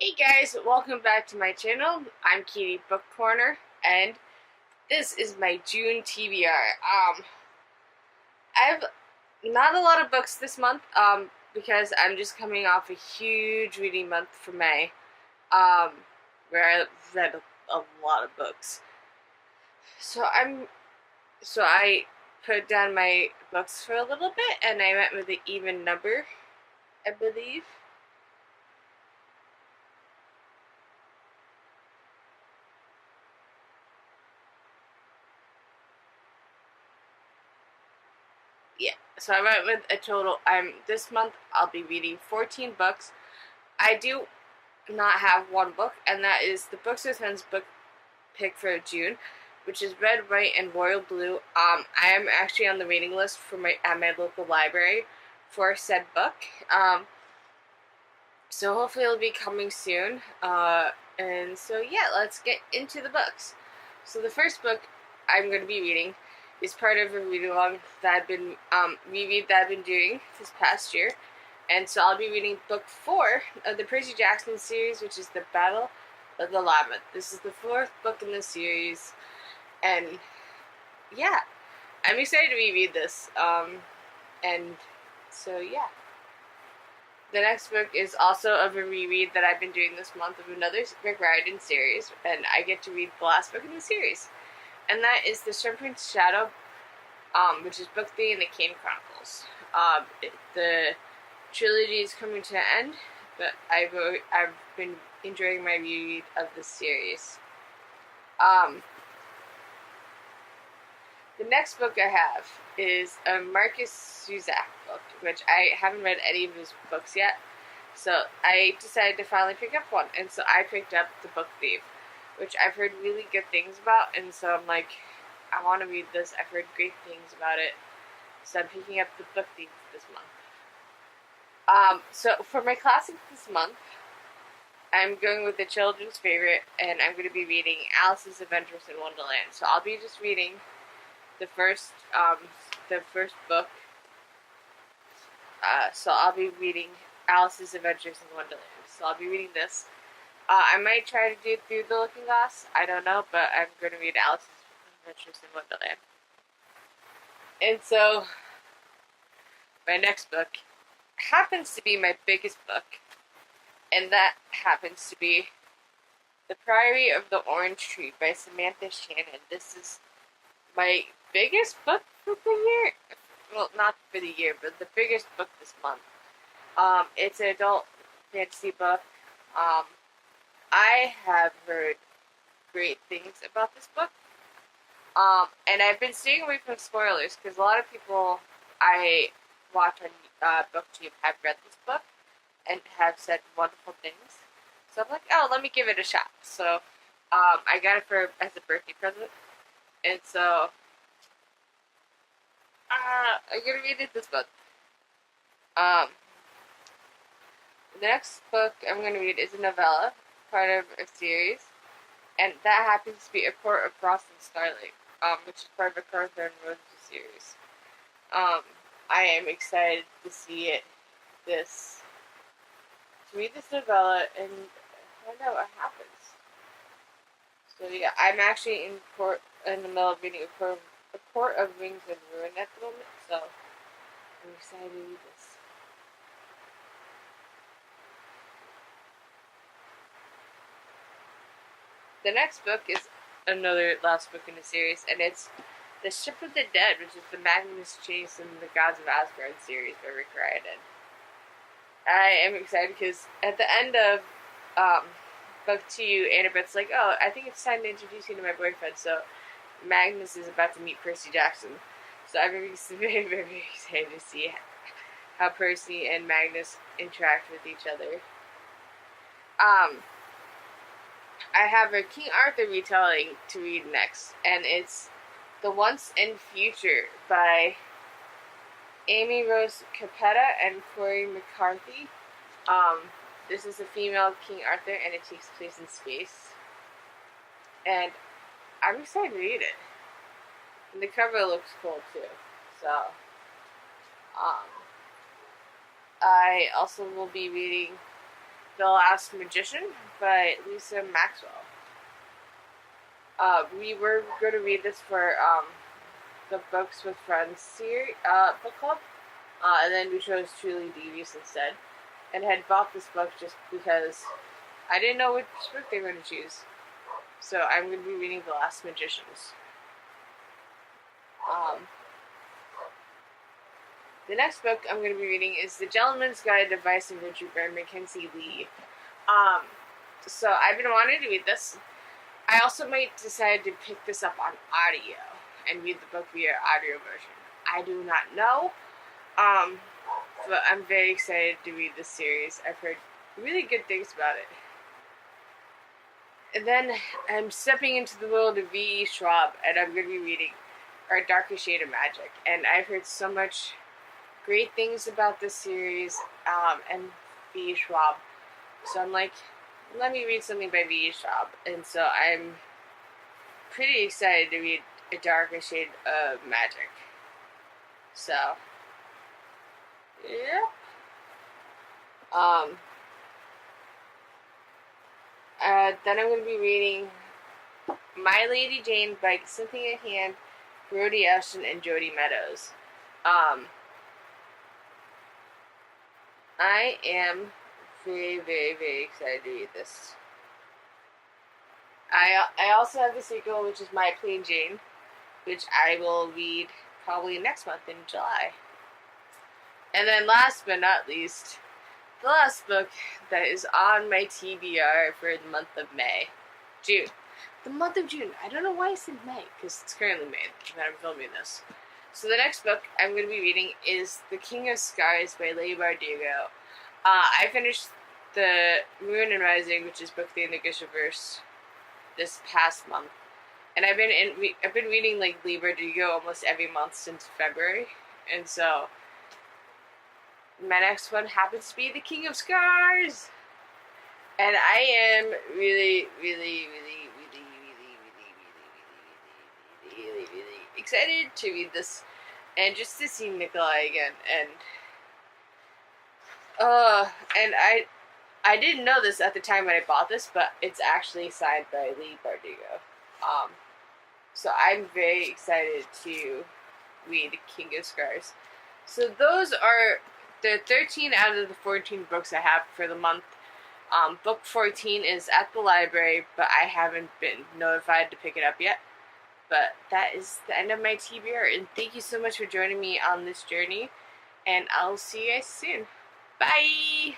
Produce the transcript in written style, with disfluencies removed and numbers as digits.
Hey guys, welcome back to my channel. I'm Katie Book Corner, and this is my June TBR. I've not a lot of books this month, because I'm just coming off a huge reading month for May, um, where I read a lot of books. So I put down my books for a little bit, and I went with an even number, I believe. Yeah, so I went with a total. This month I'll be reading 14 books. I do not have one book, and that is the Books with Friends book pick for June, which is Red, White, and Royal Blue. I am actually on the reading list for at my local library for said book. So hopefully it'll be coming soon. And so yeah, let's get into the books. So the first book I'm going to be reading is part of a read along that I've been reread that I've been doing this past year. And so I'll be reading book 4 of the Percy Jackson series, which is The Battle of the Labyrinth. This is the 4th book in the series, and yeah, I'm excited to reread this. And so yeah. The next book is also of a reread that I've been doing this month of another Rick Riordan series, and I get to read the last book in the series. And that is The Serpent's Shadow, which is book 3 in the Kane Chronicles. The trilogy is coming to an end, but I've been enjoying my reread of this series. The next book I have is a Marcus Zusak book, which I haven't read any of his books yet. So I decided to finally pick up one, and so I picked up The Book Thief, which I've heard really good things about, and so I'm like, I want to read this. I've heard great things about it, so I'm picking up The Book Thief this month. So for my classic this month, I'm going with the children's favorite, and I'm going to be reading Alice's Adventures in Wonderland. So I'll be just reading the first book. So I'll be reading Alice's Adventures in Wonderland. So I'll be reading this. I might try to do it through the Looking Glass. I don't know, but I'm going to read Alice's Adventures in Wonderland. And so my next book happens to be my biggest book, and that happens to be The Priory of the Orange Tree by Samantha Shannon. This is my biggest book for the year. Well, not for the year, but the biggest book this month. It's an adult fantasy book. I have heard great things about this book. And I've been staying away from spoilers because a lot of people I watch on BookTube have read this book and have said wonderful things. So I'm like, oh, let me give it a shot. So I got it as a birthday present. And so I'm gonna read it this month. The next book I'm gonna read is a novella, part of a series, and that happens to be A Court of Frost and Starlight, which is part of a Carther and Roses series. I am excited to see to read this novella and find out what happens. So yeah, I'm actually in the middle of reading A Court of Rings and Ruin at the moment, so I'm excited to read this. The next book is another last book in the series, and it's The Ship of the Dead, which is the Magnus Chase and the Gods of Asgard series by Rick Riordan. I am excited because at the end of book 2, Annabeth's like, oh, I think it's time to introduce you to my boyfriend, so Magnus is about to meet Percy Jackson. So I'm very, very, very excited to see how Percy and Magnus interact with each other. I have a King Arthur retelling to read next, and it's The Once and Future by Amy Rose Capetta and Corey McCarthy. This is a female King Arthur, and it takes place in space. And I'm excited to read it. And the cover looks cool too. So, I also will be reading The Last Magician by Lisa Maxwell. We were going to read this for the Books with Friends series, book club, and then we chose Truly Devious instead, and had bought this book just because I didn't know which book they were going to choose. So I'm going to be reading The Last Magicians. The next book I'm going to be reading is The Gentleman's Guide to Vice and Virtue by Mackenzie Lee. So I've been wanting to read this. I also might decide to pick this up on audio and read the book via audio version. I do not know. But I'm very excited to read this series. I've heard really good things about it. And then I'm stepping into the world of V.E. Schwab, and I'm going to be reading Our Darkest Shade of Magic. And I've heard so much great things about this series, and V.E. Schwab. So I'm like, let me read something by V.E. Schwab. And so I'm pretty excited to read A Darkest Shade of Magic. So, yeah. Then I'm going to be reading My Lady Jane by Cynthia Hand, Brody Ashton, and Jody Meadows. I am very, very, very excited to read this. I also have the sequel, which is My Plain Jane, which I will read probably next month in July. And then last but not least, the last book that is on my TBR for the month of June. The month of June. I don't know why I said May, because it's currently May that I'm filming this. So the next book I'm going to be reading is The King of Scars by Leigh Bardugo. I finished the Moon and Rising, which is book 3 in the Grishaverse, this past month. And I've been reading like Leigh Bardugo almost every month since February. And so my next one happens to be The King of Scars. And I am really, really, really, really, really, really, really, really, really excited to read this and just to see Nikolai again. And I didn't know this at the time when I bought this, but it's actually signed by Leigh Bardugo. So I'm very excited to read King of Scars. So those are the 13 out of the 14 books I have for the month. Book 14 is at the library, but I haven't been notified to pick it up yet. But that is the end of my TBR, and thank you so much for joining me on this journey, and I'll see you guys soon. Bye!